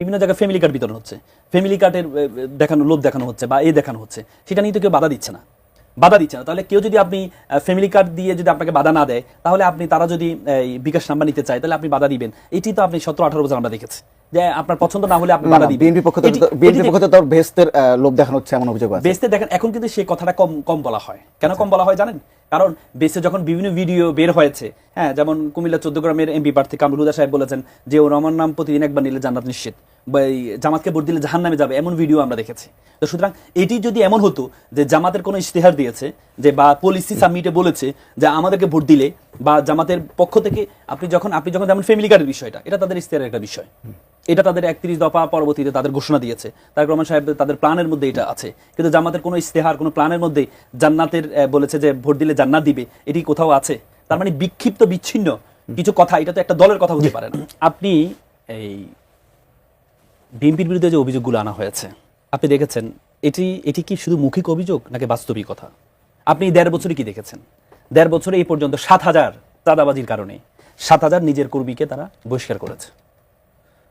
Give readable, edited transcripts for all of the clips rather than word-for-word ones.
বিভিন্ন জায়গায় family card বিতরণ হচ্ছে, ফ্যামিলি কার্ডের লোভ দেখানো হচ্ছে বা দেখানো হচ্ছে, সেটা নিয়ে তো কেউ বাধা দিচ্ছে না। তাহলে কেউ যদি আপনি ফ্যামিলি কার্ড দিয়ে যদি আপনাকে বাধা না দেয়, তাহলে তারা যদি বিকাশ নাম্বার নিতে চায়, তাহলে আপনি বাধা দিবেন। এটি তো আপনি 17-18 বছর আমরা দেখেছি যে আপনার পছন্দ না হলে আপনি বাধা দিবেন। বিএনপির পক্ষ থেকে তো বেহেশতের লোভ দেখানো হচ্ছে এমন অভিযোগ আছে। বেহেশতে দেখেন এখন কিন্তু সেই কথাটা কম বলা হয়। কেন কম বলা হয় জানেন? কারণ বেহেশতে যখন বিভিন্ন ভিডিও বের হয়েছে, হ্যাঁ, যেমন কুমিল্লা 14 গ্রামের এমপি প্রার্থী কামরুল হুদা সাহেব বলেছেন যে ওর আমার নাম প্রতিদিন একবার নিলে জান্নাত নিশ্চিত, বা জামাতকে ভোট দিলে জাহান্নামে যাবে, এমন ভিডিও আমরা দেখেছি। তো সুতরাং এটি যদি এমন হতো যে জামাতের কোনো ইশতেহার দিয়েছে যে বা পলিসি সাবমিটে বলেছে যে আমাদেরকে ভোট দিলে বা জামাতের পক্ষ থেকে আপনি যখন যেমন ফ্যামিলি কার্ডের বিষয়টা, এটা তাদের ইশতেহারের একটা বিষয়, এটা তাদের 31 দফা পরবর্তীতে তাদের ঘোষণা দিয়েছে, তারেক রহমান সাহেব তাদের প্ল্যানের মধ্যে এটা আছে। কিন্তু জামাতের কোনো ইশতেহার, কোনো প্ল্যানের মধ্যে জান্নাতের বলেছে যে ভোট দিলে জান্নাত দিবে, এটি কোথাও আছে? তার মানে বিক্ষিপ্ত বিচ্ছিন্ন কিছু কথা, এটা তো একটা দলের কথা হতে পারে না। আপনি এই বিএনপির বিরুদ্ধে যে অভিযোগগুলো আনা হয়েছে, আপনি দেখেছেন এটি কি শুধু মৌখিক অভিযোগ নাকি বাস্তবিক কথা? আপনি 1.5 বছরে কি দেখেছেন? 1.5 বছরে এই পর্যন্ত 7,000 চাঁদাবাজির কারণে 7,000 নিজের কর্মীকে তারা বহিষ্কার করেছে।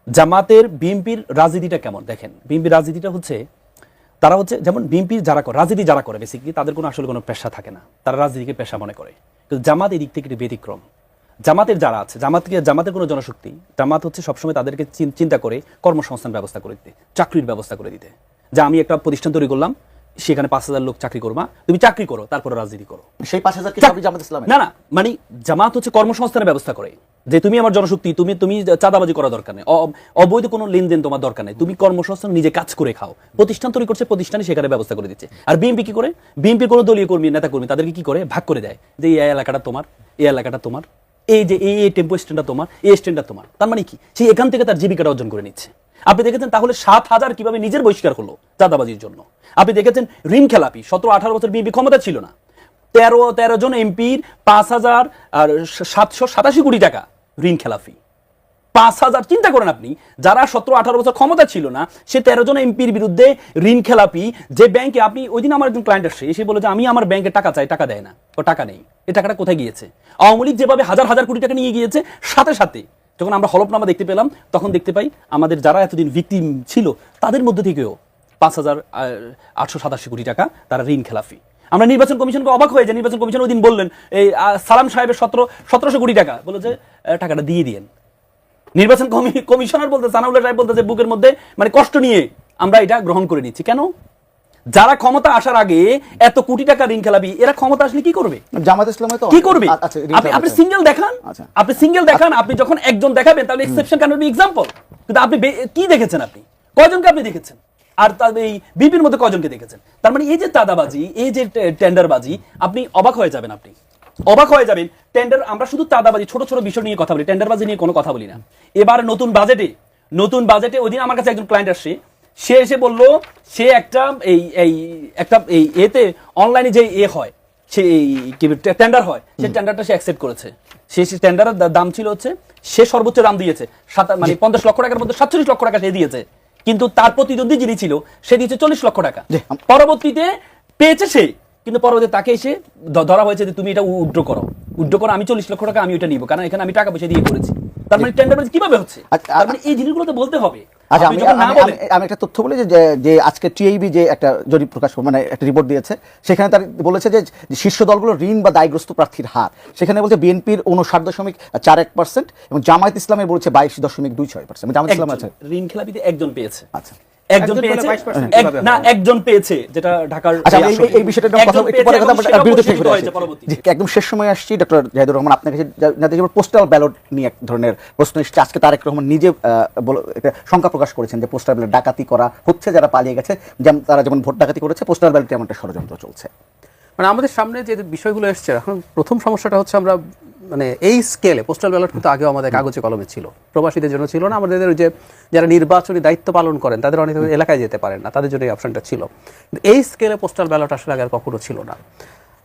জামাতের বিএনপির রাজনীতিটা কেমন দেখেন? বিএনপির রাজনীতিটা হচ্ছে তারা হচ্ছে যেমন বিএনপির রাজনীতি যারা করে বেসিক্যালি তাদের কোনো আসলে কোনো পেশা থাকে না, তারা রাজনীতিকে পেশা মনে করে। কিন্তু জামাত এই দিক থেকে একটি ব্যতিক্রম। জামাতের যারা আছে, জামাতের কোনো জনশক্তি, জামাত হচ্ছে সবসময় তাদেরকে চিন্তা করে কর্মসংস্থান ব্যবস্থা করে দিতে, চাকরির ব্যবস্থা করে দিতে। যে আমি একটা প্রতিষ্ঠান তৈরি করলাম, সেখানে 5,000 লোক চাকরি করবা, তুমি চাকরি করো, তারপরে রাজনীতি করো। সেই 5,000 কি সবই জামাত ইসলামী? না, মানে জামাত হচ্ছে কর্মসংস্থানের ব্যবস্থা করে, যে তুমি আমার জনশক্তি, তুমি চাঁদাবাজি করা দরকার নেই, অবৈধ কোনো লেনদেন তোমার দরকার নেই, তুমি কর্মসংস্থান নিজে কাজ করে খাও। প্রতিষ্ঠান তৈরি করছে, প্রতিষ্ঠানে সেখানে ব্যবস্থা করে দিচ্ছে। আর বিএনপি কি করে? বিএনপির কোনো দলীয় কর্মী, নেতা কর্মী তাদেরকে কি করে? ভাগ করে দেয় যে এই এলাকাটা তোমার, এই এলাকাটা তোমার, এই যে এই টেম্পো স্ট্যান্ডটা তোমার, এই স্ট্যান্ডটা তোমার। তার মানে কি? সে এখান থেকে তার জীবিকাটা অর্জন করে নিচ্ছে। আপনি দেখেছেন তাহলে 7,000 কিভাবে নিজের বহিষ্কার করলো চাঁদাবাজির জন্য। আপনি দেখেছেন ঋণ খেলাপি, 17-18 বছর বিএনপি ক্ষমতা ছিল না, 13 জন এমপির 5,787 কোটি টাকা ঋণ খেলাপি। 5,000, চিন্তা করেন আপনি, যারা 17-18 বছর ক্ষমতা ছিল না, সে 13 জন এমপির বিরুদ্ধে ঋণ খেলাপি। যে ব্যাংকে আপনি ওই দিন আমার একজন ক্লায়েন্ট আসছে, এসে বলে যে আমি আমার ব্যাংকে টাকা চাই, টাকা দেয় না, ও টাকা নেই। এই টাকাটা কোথায় গিয়েছে? আওয়ামী লীগ যেভাবে হাজার হাজার কোটি টাকা নিয়ে গিয়েছে, সাথে সাথে যখন আমরা হলফনামা দেখতে পেলাম, তখন দেখতে পাই আমাদের যারা এতদিন ভিকটিম ছিল তাদের মধ্যে থেকেও 5,887 কোটি টাকা তারা ঋণ খেলাপি। আমরা নির্বাচন কমিশনকে অবাক হয়ে যায়, নির্বাচন কমিশন ওই দিন বললেন এই সালাম সাহেবের 1700 কোটি টাকা বলে যে টাকাটা দিয়ে দিয়েন। নির্বাচন কমিশনার বলতে, সানাউল্লাহ সাহেব বলতে যে বুকের মধ্যে মানে কষ্ট নিয়ে আমরা এটা গ্রহণ করে নিচ্ছি। কেন? যারা ক্ষমতা আসার আগে এত কোটি টাকা ঋণ খেলাবি, এরা ক্ষমতা আসলে কি করবে? জামাত ইসলামে তো কি করবে? আপনি সিঙ্গেল দেখান, আপনি যখন একজন দেখাবেন তাহলে exception can not be example. কিন্তু আপনি কি দেখেছেন? আপনি কয়জনকে আপনি দেখেছেন? আর এই বিপির মধ্যে কয়জনকে দেখেছেন? তার মানে এই যে চাঁদাবাজি, এই যে টেন্ডারবাজি, আপনি অবাক হয়ে যাবেন। আপনি অবাক হয়ে যাবেন। টেন্ডার, আমরা শুধু চাঁদাবাজি ছোট ছোট বিষয় নিয়ে কথা বলি, টেন্ডারবাজি নিয়ে কোনো কথা বলি না। এবার নতুন বাজেটে ওই দিন আমার কাছে একজন ক্লায়েন্ট আসছে, সে এসে বললো সে একটা এতে অনলাইনে যে হয়, সে টেন্ডার হয়, সে টেন্ডারটা সে অ্যাকসেপ্ট করেছে। সে টেন্ডারের দাম ছিল হচ্ছে, সে সর্বোচ্চ দাম দিয়েছে মানে 50 লক্ষ টাকার মধ্যে 47 লক্ষ টাকা সে দিয়েছে। কিন্তু তার প্রতিদ্বন্দ্বী যিনি ছিল সে দিয়েছে 40 লক্ষ টাকা। পরবর্তীতে পেয়েছে সে, কিন্তু পরবর্তীতে তাকে এসে ধরা হয়েছে যে তুমি এটা উইথড্র করো, আমি 40 লক্ষ টাকা আমি ওটা নিব, কারণ এখানে আমি টাকা পয়সা দিয়ে করেছি। তার মানে টেন্ডারবাজি কিভাবে হচ্ছে? তার মানে এই জিনিসগুলো তো বলতে হবে। আচ্ছা, আমি একটা তথ্য বলি যে আজকে টিআইবি যে একটা জরিপ প্রকাশ, মানে একটা রিপোর্ট দিয়েছে, সেখানে তার বলেছে যে শীর্ষ দলগুলো ঋণ বা দায়গ্রস্ত প্রার্থীর হার, সেখানে বলছে বিএনপির 59.41% এবং জামায়াত ইসলামের বলছে 22.26%। জামায়াত ইসলাম আছে ঋণ খেলাপিতে একজন পেয়েছে। আচ্ছা, একজন পেয়েছে, যেটা ঢাকার। এই বিষয়টা একদম শেষ সময় আসছি। ডক্টর জাহিদুর রহমান, আপনার কাছে পোস্টাল ব্যালট নিয়ে এক ধরনের প্রশ্ন এসেছে। আজকে তারেক রহমান নিজে শঙ্কা প্রকাশ করেছেন যে পোস্টাল ব্যালট ডাকাতি করা হচ্ছে, যারা পালিয়ে গেছে, তারা যেমন ভোট ডাকাতি করেছে, পোস্টাল ব্যালটে এমন একটা ষড়যন্ত্র চলছে। মানে আমাদের সামনে যে বিষয়গুলো এসছে এখন, প্রথম সমস্যাটা হচ্ছে আমরা মানে এই স্কেলে পোস্টাল ব্যালট কিন্তু আগেও আমাদের কাগজে কলমে ছিল, প্রবাসীদের জন্য ছিল না। আমাদের যে যারা নির্বাচনী দায়িত্ব পালন করেন তাদের অনেক এলাকায় যেতে পারেন না, তাদের জন্য এই অপশনটা ছিল। এই স্কেলে পোস্টাল ব্যালট আসলে আগে আর কখনো ছিল না।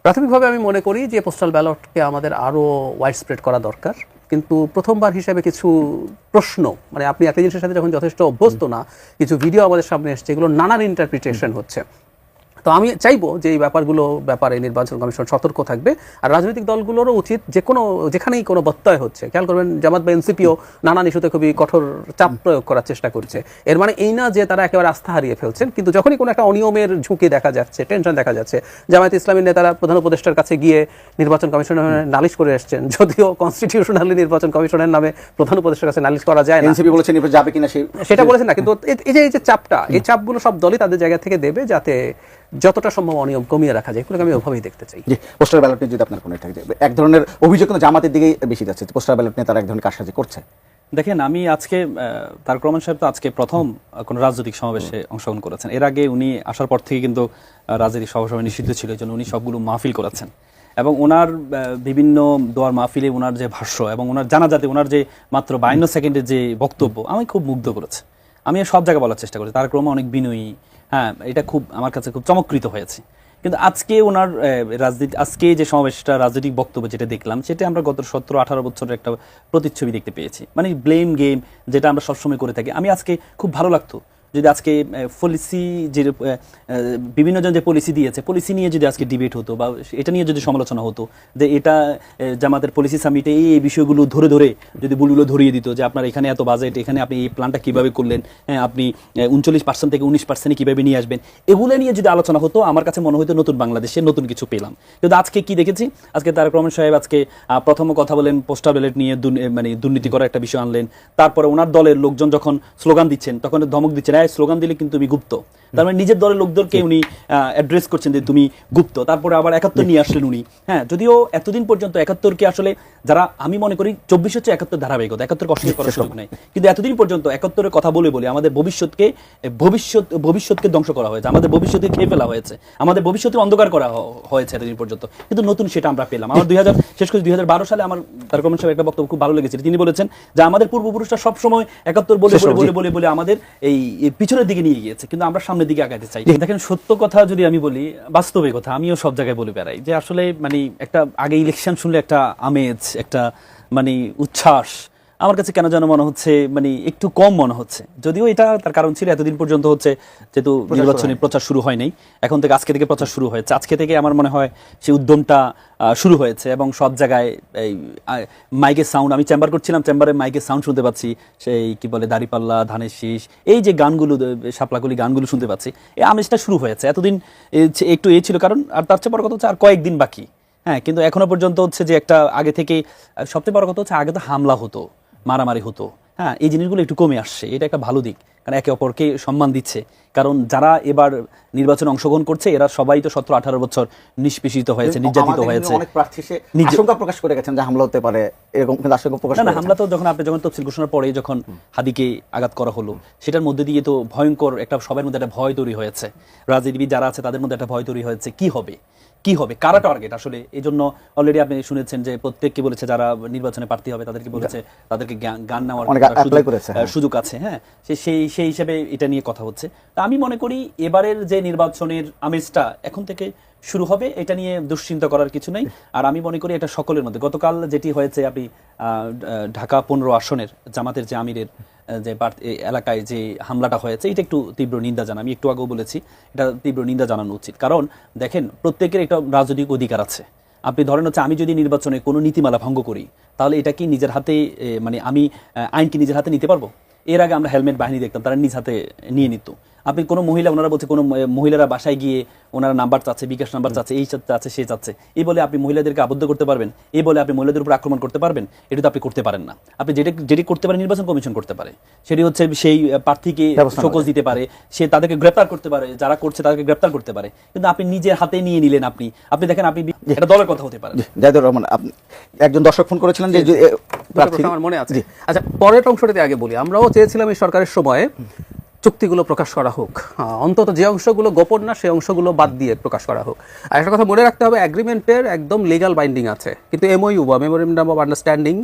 প্রাথমিকভাবে আমি মনে করি যে পোস্টাল ব্যালটকে আমাদের আরও ওয়াইড স্প্রেড করা দরকার। কিন্তু প্রথমবার হিসেবে কিছু প্রশ্ন, মানে আপনি একটা জিনিসের সাথে যখন যথেষ্ট অভ্যস্ত না, কিছু ভিডিও আমাদের সামনে এসছে, এগুলো নানান ইন্টারপ্রিটেশন হচ্ছে, তো আমি চাইবো যে এই ব্যাপারে নির্বাচন কমিশন সতর্ক থাকবে, আর রাজনৈতিক দলগুলোরও উচিত যেখানেই কোনো ব্যত্যয় হচ্ছে, খেয়াল করবেন জামাত বা এনসিপিও নানান ইস্যুতে খুবই কঠোর চাপ প্রয়োগ করার চেষ্টা করছে। এর মানে এই না যে তারা একেবারে আস্থা হারিয়ে ফেলছেন, কিন্তু যখনই কোনো একটা অনিয়মের ঝুঁকি দেখা যাচ্ছে, টেনশন দেখা যাচ্ছে, জামায়াত ইসলামীর নেতারা প্রধান উপদেষ্টার কাছে গিয়ে নির্বাচন কমিশনের নালিশ করে এসেছেন, যদিও কনস্টিটিউশনালি নির্বাচন কমিশনের নামে প্রধান উপদেষ্টার কাছে নালিশ করা যায় না, এনসিপি বলেছেন যাবে কিনা সেটা বলেছেন না, কিন্তু এই যে চাপটা, এই চাপগুলো সব দলই তাদের জায়গা থেকে দেবে যাতে যতটা সম্ভব অনিয়ম কমিয়ে রাখা যায়। এগুলোকে আমি ওভাবেই দেখতে চাই। জি, পোস্টাল ব্যালট নিয়ে যদি আপনার কোনো থাকে, এক ধরনের অভিযোগ কিন্তু জামাতের দিকেই বেশি যাচ্ছে, পোস্টাল ব্যালট নিয়ে তারা এক ধরনের কারসাজি করছে। দেখেন, আমি আজকে তারেক রহমান সাহেব তো আজকে প্রথম কোনো রাজনৈতিক সমাবেশে অংশগ্রহণ করেছেন। এর আগে উনি আসার পর থেকে কিন্তু রাজনৈতিক সভা নিষিদ্ধ ছিল, এই জন্য উনি সবগুলো মাহফিল করাচ্ছেন, এবং ওনার বিভিন্ন দোয়ার মাহফিলে ওনার যে ভাষ্য এবং ওনার জানাজাতে ওনার যে মাত্র 52 সেকেন্ডের যে বক্তব্য আমি খুব মুগ্ধ করেছে। আমি সব জায়গায় বলার চেষ্টা করেছি তারেক রহমান অনেক বিনয়ী, হ্যাঁ, এটা খুব আমার কাছে খুব চমৎকৃত হয়েছে। কিন্তু আজকে ওনার আজকে যে সমাবেশটা রাজনৈতিক বক্তব্য যেটা দেখলাম, সেটা আমরা গত 17-18 বছরের একটা প্রতিচ্ছবি দেখতে পেয়েছি, মানে ব্লেম গেম যেটা আমরা সবসময় করে থাকি। আমি আজকে খুব ভালো লাগতো যদি আজকে পলিসি যে বিভিন্ন জন যে পলিসি দিয়েছে, পলিসি নিয়ে যদি আজকে ডিবেট হতো বা এটা নিয়ে যদি সমালোচনা হতো, যে এটা জামাতের পলিসি সামিটে এই বিষয়গুলো ধরে ধরে যদি বুলগুলো ধরিয়ে দিত যে আপনার এখানে এত বাজেট, এখানে আপনি এই প্ল্যানটা কীভাবে করলেন, হ্যাঁ, আপনি 39% থেকে 19% কীভাবে নিয়ে আসবেন, এগুলো নিয়ে যদি আলোচনা হতো, আমার কাছে মনে হতো নতুন বাংলাদেশে নতুন কিছু পেলাম। কিন্তু আজকে কি দেখেছি, আজকে তারেক রহমান সাহেব আজকে প্রথম কথা বলেন পোস্টাল ব্যালট নিয়ে মানে দুর্নীতি করার একটা বিষয় আনলেন। তারপরে ওনার দলের লোকজন যখন স্লোগান দিচ্ছেন তখন ধমক দিচ্ছেন, স্লোগান দিলে কিন্তু তুমি গুপ্ত, তার মানে নিজের দলের লোকদেরকে উনি অ্যাড্রেস করছেন যে তুমি গুপ্ত। তারপরে আবার 71 নিয়ে আসলেন উনি, হ্যাঁ, যদিও এতদিন পর্যন্ত 71কে আসলে যারা, আমি মনে করি 24 হচ্ছে 71 ধারাবাহিকতা, 71কে অস্বীকার করার সুযোগ নেই, কিন্তু এতদিন পর্যন্ত 71-এর কথা বলে বলে আমাদের ভবিষ্যৎকে ধ্বংস করা হয়েছে, আমাদের ভবিষ্যৎকে খেয়ে ফেলা হয়েছে, আমাদের ভবিষ্যতের অন্ধকার করা হয়েছে এতদিন পর্যন্ত, কিন্তু নতুন সেটা আমরা পেলাম। আমার 2012 সালে আমার তারেক রহমান সাহেব একটা বক্তব্য খুব ভালো লেগেছিল, তিনি বলেছেন যে আমাদের পূর্বপুরুষরা সবসময় 71 বলে বলে বলে বলে আমাদের এই পিছনের দিকে নিয়ে গিয়েছে, কিন্তু আমরা সামনের দিকে আগাতে চাই। দেখেন, সত্য কথা যদি আমি বলি, বাস্তবে কথা আমিও সব জায়গায় বলে বেড়াই যে আসলে মানে একটা আগে ইলেকশন শুনলে একটা আমেজ, একটা মানে উচ্ছ্বাস আমার কাছে কেন যেন মনে হচ্ছে মানে একটু কম মনে হচ্ছে। যদিও এটা তার কারণ ছিল এতদিন পর্যন্ত হচ্ছে যেহেতু নির্বাচনী প্রচার শুরু হয় নাই, এখন থেকে আজকে থেকে প্রচার শুরু হয়েছে, আজকে থেকে আমার মনে হয় সেই উদ্যমটা শুরু হয়েছে, এবং সব জায়গায় এই মাইকের সাউন্ড, আমি চেম্বার করছিলাম, চেম্বারে মাইকের সাউন্ড শুনতে পাচ্ছি, সেই কি বলে দাড়িপাল্লা, ধানের শীষ, এই যে গানগুলো, শাপলাকলি গানগুলো শুনতে পাচ্ছি, এই আমেজটা শুরু হয়েছে। এতদিন একটু ছিল, কারণ আর তার চেয়ে বড় কথা হচ্ছে আর কয়েকদিন বাকি, হ্যাঁ, কিন্তু এখনো পর্যন্ত হচ্ছে যে একটা আগে থেকে সবচেয়ে বড় কথা হচ্ছে আগে তো হামলা হতো, মারামারি হতো, হ্যাঁ, এই জিনিসগুলো একটু কমে আসছে, এটা একটা ভালো দিক, কারণ একে অপরকে সম্মান দিচ্ছে। কারণ যারা এবার নির্বাচনে অংশগ্রহণ করছে এরা সবাই তো 17-18 বছর নিষ্পেষিত হয়েছে, নির্যাতিত হয়েছে, অনেক প্রার্থী আশঙ্কা প্রকাশ করে গেছেন যে হামলা হতে পারে, এরকম কিন্তু আশঙ্কা প্রকাশ না, হামলা তো আপনি যখন তফসিল ঘোষণার পরে যখন হাদিকে আঘাত করা হলো, সেটার মধ্যে দিয়ে তো ভয়ঙ্কর একটা সবার মধ্যে একটা ভয় তৈরি হয়েছে, রাজনীতিবিদ যারা আছে তাদের মধ্যে একটা ভয় তৈরি হয়েছে, কি হবে কারা টার্গেট আসলে। এই জন্য অলরেডি আপনি শুনেছেন যে প্রত্যেককে বলেছে যারা নির্বাচনে প্রার্থী হবে তাদেরকে বলেছে তাদেরকে গান নেওয়ার সুযোগ আছে, হ্যাঁ, সেই হিসেবে এটা নিয়ে কথা হচ্ছে। তা আমি মনে করি এবারের যে নির্বাচনের আমেজটা এখন থেকে শুরু হবে, এটা নিয়ে দুশ্চিন্তা করার কিছু নেই। আর আমি মনে করি এটা সকলের মধ্যে, গতকাল যেটি হয়েছে আপনি ঢাকা 15 আসনের জামাতের যে আমিরের যে এলাকায় যে হামলাটা হয়েছে, এটা একটু তীব্র নিন্দা জানাই, আমি একটু আগেও বলেছি এটা তীব্র নিন্দা জানানো উচিত। কারণ দেখেন, প্রত্যেকের একটা রাজনৈতিক অধিকার আছে। আপনি ধরেন হচ্ছে আমি যদি নির্বাচনে কোনো নীতিমালা ভঙ্গ করি, তাহলে এটা কি নিজের হাতে, মানে আমি আইন কি নিজের হাতে নিতে পারবো? এর আগে আমরা হেলমেট বাহিনী দেখতাম, তারা নিজ হাতে নিয়ে নিত। আপনি কোনো মহিলা, ওনারা বলছে কোনো মহিলারা বাসায় গিয়ে ওনারা নাম্বার চাচ্ছে, বিকাশ নাম্বার চাচ্ছে, এই চাচ্ছে, সে চাচ্ছে, এই বলে আপনি মহিলাদেরকে আবদ্ধ করতে পারবেন? এই বলে আপনি মহিলাদের উপর আক্রমণ করতে পারবেন? এটা তো আপনি করতে পারেন না। আপনি যেটি করতে পারেন নির্বাচন কমিশন করতে পারে, সেটি হচ্ছে সেই প্রার্থীকে শোকজ দিতে পারে, সে তাদেরকে গ্রেপ্তার করতে পারে, যারা করছে তাদেরকে গ্রেপ্তার করতে পারে। কিন্তু আপনি নিজের হাতে নিয়ে নিলেন, আপনি দেখেন, আপনি এটা দলের কথা হতে পারে। জাহিদুর রহমান, একজন দর্শক ফোন করেছিলেন যে আমার মনে আছে। আচ্ছা, পরের অংশটাতে আগে বলি, আমরাও চেয়েছিলাম এই সরকারের সময়ে চুক্তিগুলো প্রকাশ করা হোক, অন্তত যে অংশগুলো গোপন না সেই অংশগুলো বাদ দিয়ে প্রকাশ করা হোক। আর একটা কথা মনে রাখতে হবে, অ্যাগ্রিমেন্টের একদম লিগ্যাল বাইন্ডিং আছে, কিন্তু এমওইউ বা মেমোরেন্ডাম অফ আন্ডারস্ট্যান্ডিং,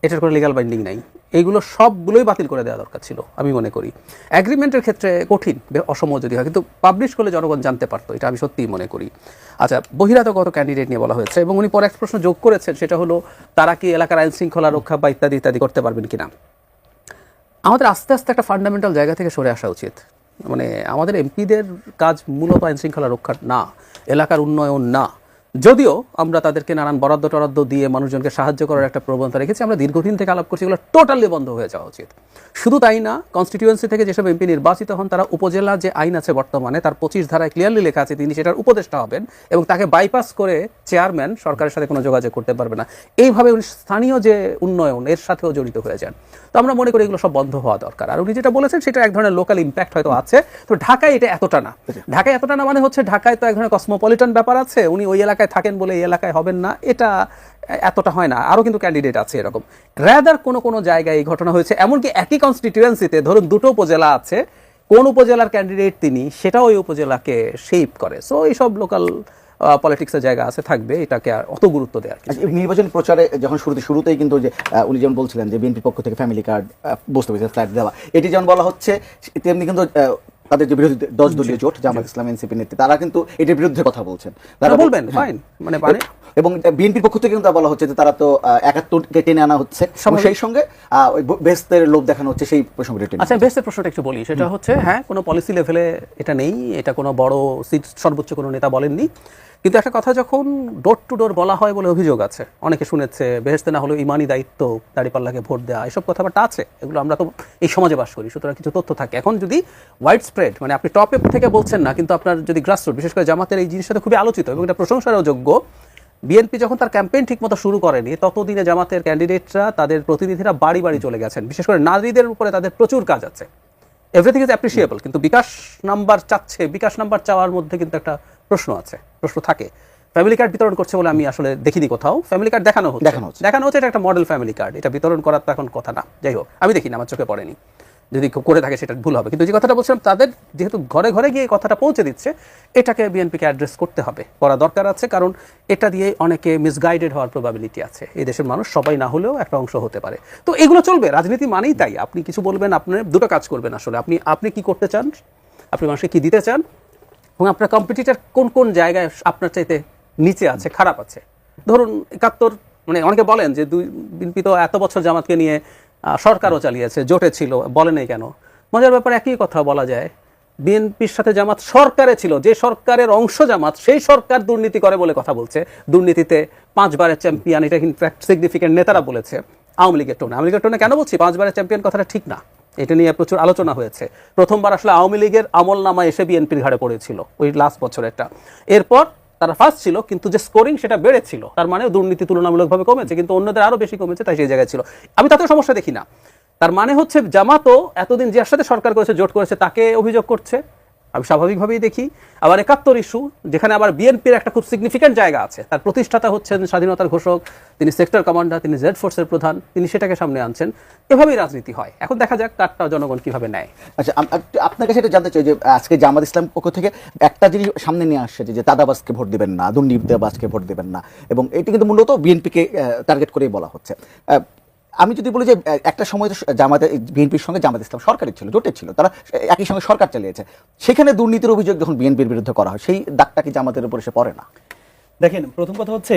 এটার কোনো লিগ্যাল বাইন্ডিং নাই। এইগুলো সবগুলোই বাতিল করে দেওয়া দরকার ছিল আমি মনে করি। অ্যাগ্রিমেন্টের ক্ষেত্রে কঠিন, অসম যদি হয়, কিন্তু পাবলিশ করলে জনগণ জানতে পারতো, এটা আমি সত্যিই মনে করি। আচ্ছা, বহিরাগত ক্যান্ডিডেট নিয়ে বলা হয়েছে, এবং উনি পরে এক প্রশ্ন যোগ করেছেন, সেটা হলো তারা কি এলাকার আইন শৃঙ্খলা রক্ষা বা ইত্যাদি ইত্যাদি করতে পারবেন কিনা। আমাদের আস্তে আস্তে একটা ফান্ডামেন্টাল জায়গা থেকে সরে আসা উচিত। মানে আমাদের এমপিদের কাজ মূলত আইন শৃঙ্খলা রক্ষা না, এলাকার উন্নয়ন না। যদিও আমরা তাদেরকে নানান বরাদ্দ টরাদ্দ দিয়ে মানুষজনকে সাহায্য করার একটা প্রবণতা রেখেছি, আমরা দীর্ঘদিন থেকে আলাপ করছি, এগুলো টোটালি বন্ধ হয়ে যাওয়া উচিত। শুধু তাই না, কনস্টিটিউয়েন্সি থেকে যেসব এমপি নির্বাচিত হন তারা উপজেলা যে আইন আছে বর্তমানে তার 25 ধারায় ক্লিয়ারলি লেখা আছে তিনি সেটার উপদেষ্টা হবেন এবং তাকে বাইপাস করে চেয়ারম্যান সরকারের সাথে কোনো যোগাযোগ করতে পারবে না। এইভাবে উনি স্থানীয় যে উন্নয়ন এর সাথেও জড়িত হয়ে যান। তো আমরা মনে করি এগুলো সব বন্ধ হওয়া দরকার। আর উনি যেটা বলেছেন সেটা এক ধরনের লোকাল ইম্প্যাক্ট হয়তো আছে, তো ঢাকায় এটা এতটা না। ঢাকায় এতটা না মানে হচ্ছে ঢাকায় তো এক ধরনের কসমোপলিটন ব্যাপার আছে, উনি ওই এলাকায় থাকেন বলে এই এলাকায় হবেন না, এটা এতটা হয় না। আরও কিন্তু ক্যান্ডিডেট আছে এরকম। রাদার কোনো জায়গায় এই ঘটনা হয়েছে, এমনকি একই কনস্টিটিউয়েন্সিতে ধরুন দুটো উপজেলা আছে, কোন উপজেলার ক্যান্ডিডেট তিনি সেটাও ওই উপজেলাকে শেপ করে। সো এইসব লোকাল পলিটিক্সের জায়গা আছে, থাকবে, এটাকে আর অত গুরুত্ব দেওয়ার কিছু নেই। নির্বাচন প্রচারে যখন শুরুতেই কিন্তু যে উনি যেমন বলছিলেন যে বিএনপির পক্ষ থেকে ফ্যামিলি কার্ড বসতে পেরেছে, ফ্ল্যাট দেওয়া, এটি যেমন বলা হচ্ছে, তেমনি কিন্তু তাদের যে বিরোধী 10 দলীয় জোট জামাত ইসলাম এনসিপি নেত্রী তারা কিন্তু এটির বিরুদ্ধে কথা বলছেন। তারা বলবেন ফাইন, মানে এবং বিএনপির পক্ষ থেকে কিন্তু বলা হচ্ছে যে তারা তো 71কে টেনে আনা হচ্ছে, সেই সঙ্গে ওই বেহেশতের লোভ দেখানো হচ্ছে, সেই প্রসঙ্গে টেনে। আচ্ছা, বেহেশতের প্রশ্নটা একটু বলি। সেটা হচ্ছে, হ্যাঁ, কোনো পলিসি লেভেলে এটা নেই, এটা কোনো বড় সিট সর্বোচ্চ কোনো নেতা বলেননি, কিন্তু একটা কথা যখন ডোর টু ডোর বলা হয় বলে অভিযোগ আছে, অনেকে শুনেছে বেহেশতে না হলেও ইমানি দায়িত্ব, দাঁড়িপাল্লাকে ভোট দেওয়া, এসব কথাবার্তা আছে, এগুলো আমরা তো এই সমাজে বাস করি, সুতরাং কিছু তথ্য থাকে। এখন যদি ওয়াইড স্প্রেড, মানে আপনি টপে থেকে বলছেন না, কিন্তু আপনার যদি গ্রাসরুট, বিশেষ করে জামাতের এই জিনিসটা খুবই আলোচিত এবং এটা প্রশংসারও যোগ্য। বিএনপি যখন তার ক্যাম্পেইন ঠিকমতো শুরু করেনি ততদিনে জামাতের ক্যান্ডিডেটরা, তাদের প্রতিনিধিরা বাড়ি বাড়ি চলে গেছেন, বিশেষ করে নারীদের উপরে তাদের প্রচুর কাজ আছে। এভরিথিং ইজ অ্যাপ্রিসিয়েবল, কিন্তু বিকাশ নাম্বার চাচ্ছে, বিকাশ নাম্বার চাওয়ার মধ্যে কিন্তু একটা প্রশ্ন আছে, প্রশ্ন থাকে। ফ্যামিলি কার্ড বিতরণ করছে বলে আমি আসলে দেখিনি কোথাও। ফ্যামিলি কার্ড দেখানো হচ্ছে, এটা একটা মডেল ফ্যামিলি কার্ড, এটা বিতরণ করার তো এখন কথা না। যাই হোক, আমি দেখিনি, আমার চোখে পড়েনি, যদি করে থাকে সেটা ভুল হবে। কিন্তু যে কথাটা বলছিলাম, তাদের যেহেতু ঘরে ঘরে গিয়ে কথাটা পৌঁছে দিচ্ছে, এটাকে বিএনপিকে অ্যাড্রেস করতে হবে, করা দরকার আছে, কারণ এটা দিয়ে অনেকে মিসগাইডেড হওয়ার প্রবাবিলিটি আছে। এই দেশের মানুষ সবাই না হলেও একটা অংশ হতে পারে। তো এগুলো চলবে, রাজনীতি মানেই তাই। আপনি কিছু বলবেন, আপনার দুটো কাজ করবেন আসলে, আপনি কি করতে চান, আপনি মানুষকে কি দিতে চান, এবং আপনার কম্পিটিটর কোন কোন জায়গায় আপনার চাইতে নিচে আছে, খারাপ আছে। ধরুন 71, মানে অনেকে বলেন যে বিএনপি তো এত বছর জামাতকে নিয়ে সরকারও চালিয়েছে, জোটে ছিল, বলে নেই কেন। মজার ব্যাপার, একই কথা বলা যায়, বিএনপির সাথে জামাত সরকারে ছিল, যে সরকারের অংশ জামাত, সেই সরকার দুর্নীতি করে বলে কথা বলছে। দুর্নীতিতে 5 বারের চ্যাম্পিয়ন, এটা ইনফ্যাক্ট সিগনিফিকেন্ট নেতারা বলেছে। আওয়ামী লীগের টোনে কেন বলছি 5 বারের চ্যাম্পিয়ন কথাটা ঠিক না, এটা নিয়ে প্রচুর আলোচনা হয়েছে। প্রথমবার আসলে আওয়ামী লীগের আমল নামা এসে বিএনপির ঘাড়ে পড়েছিল ওই লাস্ট বছরেরটা। এরপর তারা ফার্স্ট ছিল, কিন্তু যে স্কোরিং সেটা বেড়েছিল, তার মানে দুর্নীতি তুলনামূলকভাবে কমেছে, কিন্তু অন্যদের আরো বেশি কমেছে, তাই সেই জায়গায় ছিল। আমি তাতে সমস্যা দেখি না। তার মানে হচ্ছে জামাতও এতদিন যার সাথে সরকার করেছে, জোট করেছে, তাকে অভিযোগ করছে, আমি স্বাভাবিকভাবেই দেখি। আবার 71 ইস্যু, যেখানে আবার বিএনপির একটা খুব সিগনিফিক্যান্ট জায়গা আছে, তার প্রতিষ্ঠাতা হচ্ছেন স্বাধীনতার ঘোষক, তিনি সেক্টর কমান্ডার, তিনি জেড ফোর্সের প্রধান, তিনি সেটাকে সামনে আনছেন। এভাবেই রাজনীতি হয়। এখন দেখা যাক কারটা জনগণ কিভাবে নেয়। আচ্ছা, আপনার কাছে এটা জানতে চাই যে আজকে জামাত ইসলাম পক্ষ থেকে একটা জিনিস সামনে নিয়ে আসছে যে দাদাবাজকে ভোট দিবেন না, দুর্নীতিবাজকে ভোট দিবেন না, এবং এটি কিন্তু মূলত বিএনপিকে টার্গেট করেই বলা হচ্ছে। আমি যদি বলি যে একটা সময় তো বিএনপির সঙ্গে জামাত ইসলাম সরকারের ছিল, জোটের ছিল, তারা একই সঙ্গে সরকার চালিয়েছে, সেখানে দুর্নীতির অভিযোগ যখন বিএনপির বিরুদ্ধে করা হয়, সেই দাগটা কি জামাতের উপর এসে পড়ে না? দেখেন, প্রথম কথা হচ্ছে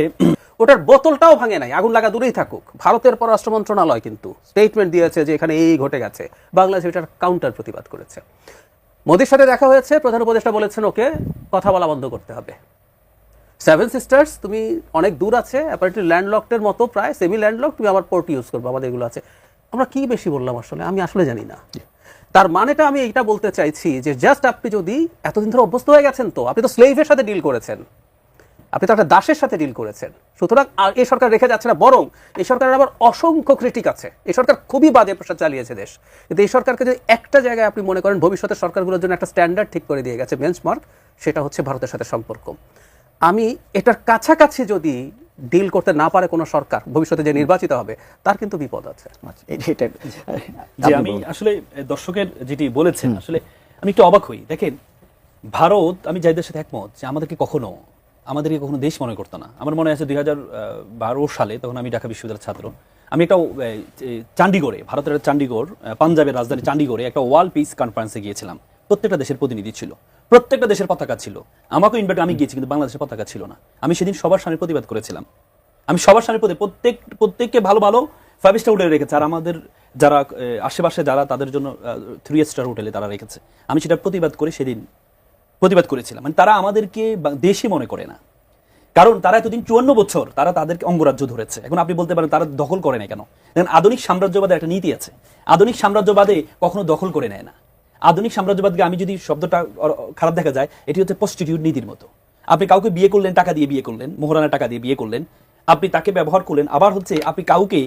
ওটার বোতলটাও ভাঙে নাই, আগুন লাগা দূরেই থাকুক। ভারতের পররাষ্ট্র মন্ত্রণালয় কিন্তু স্টেটমেন্ট দিয়েছে যে এখানে এই ঘটে গেছে, বাংলাদেশ এটার কাউন্টার প্রতিবাদ করেছে। মোদির সাথে দেখা হয়েছে, প্রধান উপদেষ্টা বলেছেন ওকে কথা বলা বন্ধ করতে হবে। 7 সিস্টার্স তুমি অনেক দূর আছে, অ্যাপারেন্টলি ল্যান্ডলকডের মতো, প্রায় সেমি ল্যান্ডলক, তুমি আবার পোর্ট ইউজ করবো, আমাদের এগুলো আছে। আমরা কি বেশি বললাম আসলে, আমি আসলে জানি না। তার মানেটা আমি এইটা বলতে চাইছি যে জাস্ট আপনি যদি এতদিন ধরে অভ্যস্ত হয়ে গেছেন, তো আপনি তো স্লেভের সাথে ডিল করেছেন, আপনি তো একটা দাসের সাথে ডিল করেছেন। সুতরাং এই সরকার রেখে যাচ্ছে না, বরং এই সরকারের আবার অসংখ্য ক্রিটিক আছে। এই সরকার খুবই বাজে প্রচার চালিয়েছে দেশ, কিন্তু এই সরকারকে যদি একটা জায়গায় আপনি মনে করেন ভবিষ্যতের সরকারগুলোর জন্য একটা স্ট্যান্ডার্ড ঠিক করে দিয়ে গেছে, বেঞ্চমার্ক, সেটা হচ্ছে ভারতের সাথে সম্পর্ক। আমি এটার কাছাকাছি যদি ডিল করতে না পারে কোনো সরকার ভবিষ্যতে যে নির্বাচিত হবে, তার কিন্তু বিপদ আছে। যে আমি আসলে দর্শকের যেটি বলেছেন, আসলে আমি একটু অবাক হই। দেখেন, ভারত, আমি যাইদের সাথে একমত যে আমাদেরকে কখনো দেশ মনে করতো না। আমার মনে আছে 2012 সালে, তখন আমি ঢাকা বিশ্ববিদ্যালয়ের ছাত্র, আমি একটা চণ্ডীগড়ে, ভারতের চণ্ডীগড়, পাঞ্জাবের রাজধানী চণ্ডীগড়ে একটা ওয়ার্ল্ড পিস কনফারেন্সে গিয়েছিলাম। প্রত্যেকটা দেশের প্রতিনিধি ছিল, প্রত্যেকটা দেশের পতাকা ছিল। আমাকেও ইনভাইট, আমি গিয়েছি, কিন্তু বাংলাদেশের পতাকা ছিল না। আমি সেদিন সবার সামনে প্রতিবাদ করেছিলাম। আমি সবার সামনে প্রত্যেককে ভালো ভালো 5 স্টার হোটেলে রেখেছি, আর আমাদের যারা আশেপাশে যারা তাদের জন্য 3 স্টার হোটেলে তারা রেখেছে, আমি সেটা প্রতিবাদ করে সেদিন প্রতিবাদ করেছিলাম। মানে তারা আমাদেরকে দেশই মনে করে না, কারণ তারা এতদিন 54 বছর তারা তাদেরকে অঙ্গরাজ্য ধরেছে। এখন আপনি বলতে পারেন তারা দখল করে না কেন? দেখেন, আধুনিক সাম্রাজ্যবাদে একটা নীতি আছে, আধুনিক সাম্রাজ্যবাদে কখনো দখল করে নেয় না। আধুনিক সাম্রাজ্যবাদকে আমি যদি শব্দটা খারাপ দেখা যায়, এটি হচ্ছে প্রস্টিটিউট নীতির মতো। আপনি কাউকে বিয়ে করলেন, টাকা দিয়ে বিয়ে করলেন, মোহরানা টাকা দিয়ে বিয়ে করলেন, আপনি তাকে ব্যবহার করলেন। আবার হচ্ছে আপনি কাউকে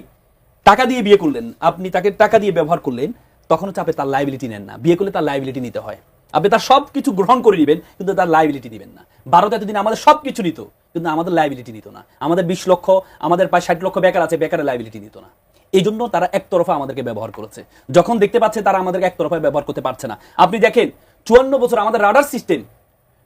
টাকা দিয়ে বিয়ে করলেন, আপনি তাকে টাকা দিয়ে ব্যবহার করলেন, তখন হচ্ছে আপনি তার লাইবিলিটি নেন না। বিয়ে করলে তার লাইবিলিটি নিতে হয়, আপনি তার সব কিছু গ্রহণ করে নেবেন কিন্তু তার লাইবিলিটি দিবেন না। ভারত এতদিন আমাদের সব কিছু নিত কিন্তু আমাদের লাইবিলিটি নিত না। আমাদের 20 লক্ষ, আমাদের প্রায় 60 লক্ষ বেকার আছে, বেকারের লাইবিলিটি নিত না। এই জন্য তারা একতরফা আমাদেরকে ব্যবহার করেছে। যখন দেখতে পাচ্ছে তারা আমাদেরকে একতরফা ব্যবহার করতে পারছে না, আপনি দেখেন 54 বছর আমাদের রাডার সিস্টেম,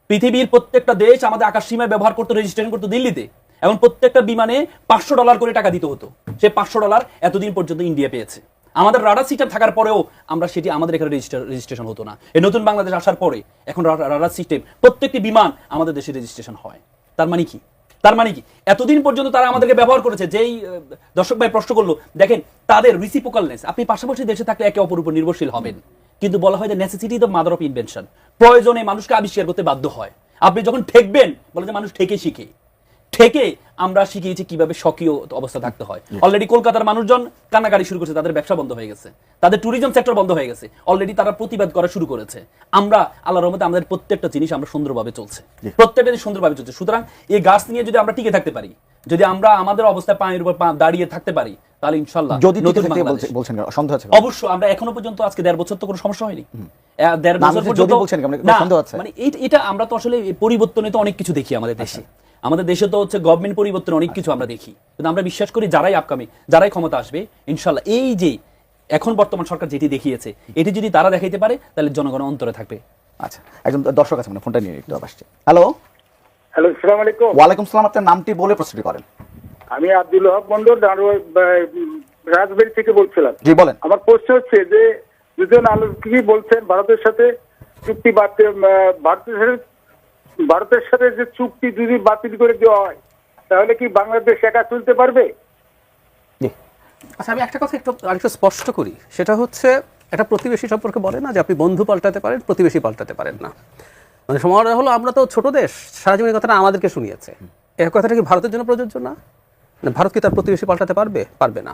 পৃথিবীর প্রত্যেকটা দেশ আমাদের আকাশ সীমায় ব্যবহার করতে, রেজিস্ট্রেশন করতে দিল্লিতে, এবং প্রত্যেকটা বিমানে $500 করে টাকা দিতে হতো। সে $500 এতদিন পর্যন্ত ইন্ডিয়া পেয়েছে। আমাদের রাডার সিস্টেম থাকার পরেও আমরা সেটি আমাদের এখানে রেজিস্ট্রেশন হতো না। এই নতুন বাংলাদেশ আসার পরে এখন রাডার সিস্টেম, প্রত্যেকটি বিমান আমাদের দেশে রেজিস্ট্রেশন হয়। তার মানে কি? তার মানে কি এতদিন পর্যন্ত তারা আমাদেরকে ব্যবহার করেছে। যেই দর্শক ভাই প্রশ্ন করলো, দেখেন তাদের রিসিপ্রোকালনেস, আপনি পাশাপাশি দেশে থাকলে একে অপর উপর নির্ভরশীল হবেন, কিন্তু বলা হয় যে necessity the mother of invention, প্রয়োজনে মানুষকে আবিষ্কার করতে বাধ্য হয়। আপনি যখন ঠেকবেন, বলে যে মানুষ ঠেকে শিখে, ঠেকে আমরা শিখিয়েছি কিভাবে স্বকীয় অবস্থা থাকতে হয়। অলরেডি কলকাতার মানুষজন কান্নাকাটি শুরু করেছে, তাদের ব্যবসা বন্ধ হয়ে গেছে, তাদের ট্যুরিজম সেক্টর বন্ধ হয়ে গেছে, অলরেডি তারা প্রতিবাদ করা শুরু করেছে। আমরা আল্লাহর রহমতে আমাদের প্রত্যেকটা জিনিস আমরা সুন্দরভাবে চলছে, প্রত্যেকটা জিনিস সুন্দরভাবে চলছে। সুতরাং এই গাছ নিয়ে যদি আমরা টিকে থাকতে পারি, যদি আমরা আমাদের অবস্থায় পায়ের উপর দাঁড়িয়ে থাকতে পারি, তাহলে ইনশাআল্লাহ যদি বলছেন সন্দেহ আছে অবশ্য আমরা এখনো পর্যন্ত আজকে 1.5 বছর তো কোনো সমস্যা হয়নি। 1.5 বছর যদি বলছেন সন্দেহ আছে, মানে এটা আমরা তো আসলে পরিবর্তনে তো অনেক কিছু দেখি আমাদের দেশে। আমাদের দেশে তো হচ্ছে গভর্নমেন্ট পরিবর্তন অনেক কিছু আমরা দেখি, কিন্তু আমরা বিশ্বাস করি যারাই আপকামিং, যারাই ক্ষমতা আসবে ইনশাআল্লাহ, এই যে এখন বর্তমান সরকার যেটি দেখিয়েছে, এটি যদি তারা দেখাইতে পারে তাহলে জনগণ অন্তরে থাকবে। আচ্ছা, একজন দর্শক আছে, মানে ফোনটা নিয়ে একটু আসছে। হ্যালো, আসসালামু আলাইকুম। ওয়ালাইকুম সালাম, আপনার নামটি বলে প্রশ্নটি করেন। আমি আব্দুল হক মন্ডল রাজবাড়ি থেকে বলছিলাম। জি বলেন। আমার প্রশ্ন হচ্ছে যে দুজন আলোচক বলছেন ভারতের সাথে চুক্তি ভারতের সাথে যে চুক্তি যদি বাতিল করে দেওয়া হয় তাহলে কি বাংলাদেশ একা চলতে পারবে? আচ্ছা, আমি একটা কথা আরেকটু স্পষ্ট করি, সেটা হচ্ছে একটা প্রতিবেশী সম্পর্কে বলে না যে আপনি বন্ধু পাল্টাতে পারেন, প্রতিবেশী পাল্টাতে পারেন না। মানে সময় হলো আমরা তো ছোট দেশ, সারা জীবনের কথাটা আমাদেরকে শুনিয়েছে। এই কথাটা কি ভারতের জন্য প্রযোজ্য না? ভারত কি তার প্রতিবেশী পাল্টাতে পারবে? পারবে না।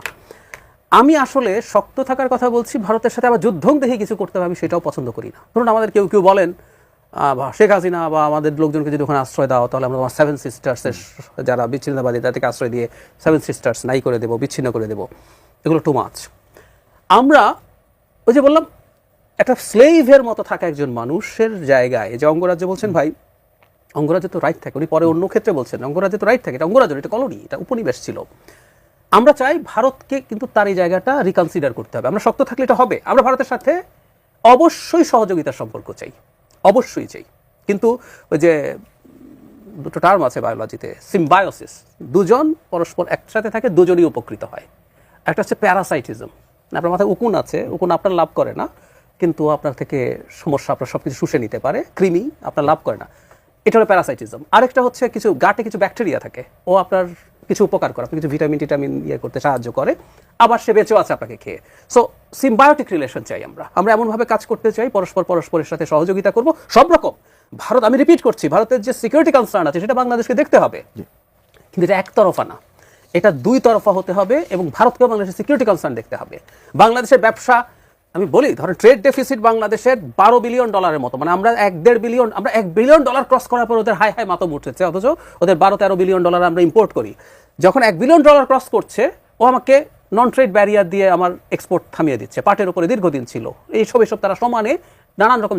আমি আসলে শক্ত থাকার কথা বলছি, ভারতের সাথে আবার যুদ্ধং দেখে কিছু করতে হবে আমি সেটাও পছন্দ করি না। ধরুন আমাদের কেউ কেউ বলেন শেখ হাসিনা বা আমাদের লোকজনকে যদি ওখানে আশ্রয় দাও তাহলে আমরা তোমার 7 সিস্টার্সের যারা বিচ্ছিন্নতাবাদী তাদেরকে আশ্রয় দিয়ে 7 সিস্টার্স নাই করে দেবো, বিচ্ছিন্ন করে দেবো, এগুলো টু মাচ। আমরা ওই যে বললাম একটা স্লেভের মতো থাকা একজন মানুষের জায়গায়, যে অঙ্গরাজ্য বলছেন ভাই, অঙ্গরাজ্য তো রাইট থাকে, উনি পরে অন্য ক্ষেত্রে বলছেন অঙ্গরাজ্য তো রাইট থাকে, এটা অঙ্গরাজ্য, এটা কলোনি, এটা উপনিবেশ ছিল। আমরা চাই ভারতকে কিন্তু তার এই জায়গাটা রিকনসিডার করতে হবে। আমরা শক্ত থাকলে এটা হবে। আমরা ভারতের সাথে অবশ্যই সহযোগিতার সম্পর্ক চাই, অবশ্যই চাই, কিন্তু ওই যে দুটো টার্ম আছে বায়োলজিতে, সিম্বায়োসিস, দুজন পরস্পর একসাথে থাকে, দুজনই উপকৃত হয়। একটা হচ্ছে প্যারাসাইটিজম, আপনার মাথায় উকুন আছে, উকুন আপনার লাভ করে না কিন্তু আপনার থেকে সমস্যা, আপনার সবকিছু শুষে নিতে পারে, কৃমি আপনার লাভ করে না, এটা হলো প্যারাসাইটিজম। আরেকটা হচ্ছে কিছু গাটে কিছু ব্যাকটেরিয়া থাকে, ও আপনার কিছু উপকার করে, আপনি কিছু ভিটামিন ইয়ে করতে সাহায্য করে, আবার সে বেঁচেও আছে আপনাকে খেয়ে। সো সিম্বায়োটিক রিলেশন চাই আমরা এমনভাবে কাজ করতে চাই, পরস্পরের সাথে সহযোগিতা করব সব রকম। ভারত, আমি রিপিট করছি, ভারতের যে সিকিউরিটি কনসার্ন আছে সেটা বাংলাদেশকে দেখতে হবে, কিন্তু এটা একতরফা না, এটা 2 তরফা হতে হবে, এবং ভারতকেও বাংলাদেশের সিকিউরিটি কনসার্ন দেখতে হবে। বাংলাদেশের ব্যবসা, আমি বলি ধরেন ট্রেড ডেফিসিট বাংলাদেশের $12 বিলিয়ন মতো, মানে আমরা 1.5 বিলিয়ন, আমরা $1 বিলিয়ন ক্রস করার পর ওদের হাই মাতম উঠেছে, অথচ ওদের $12-13 বিলিয়ন আমরা ইম্পোর্ট করি। যখন $1 বিলিয়ন ক্রস করছে, ও আমাকে নন ট্রেড ব্যারিয়ার দিয়ে আমার এক্সপোর্ট থামিয়ে দিচ্ছে, পাটের উপরে দীর্ঘদিন ছিল, এইসব তারা সমানে নানান রকম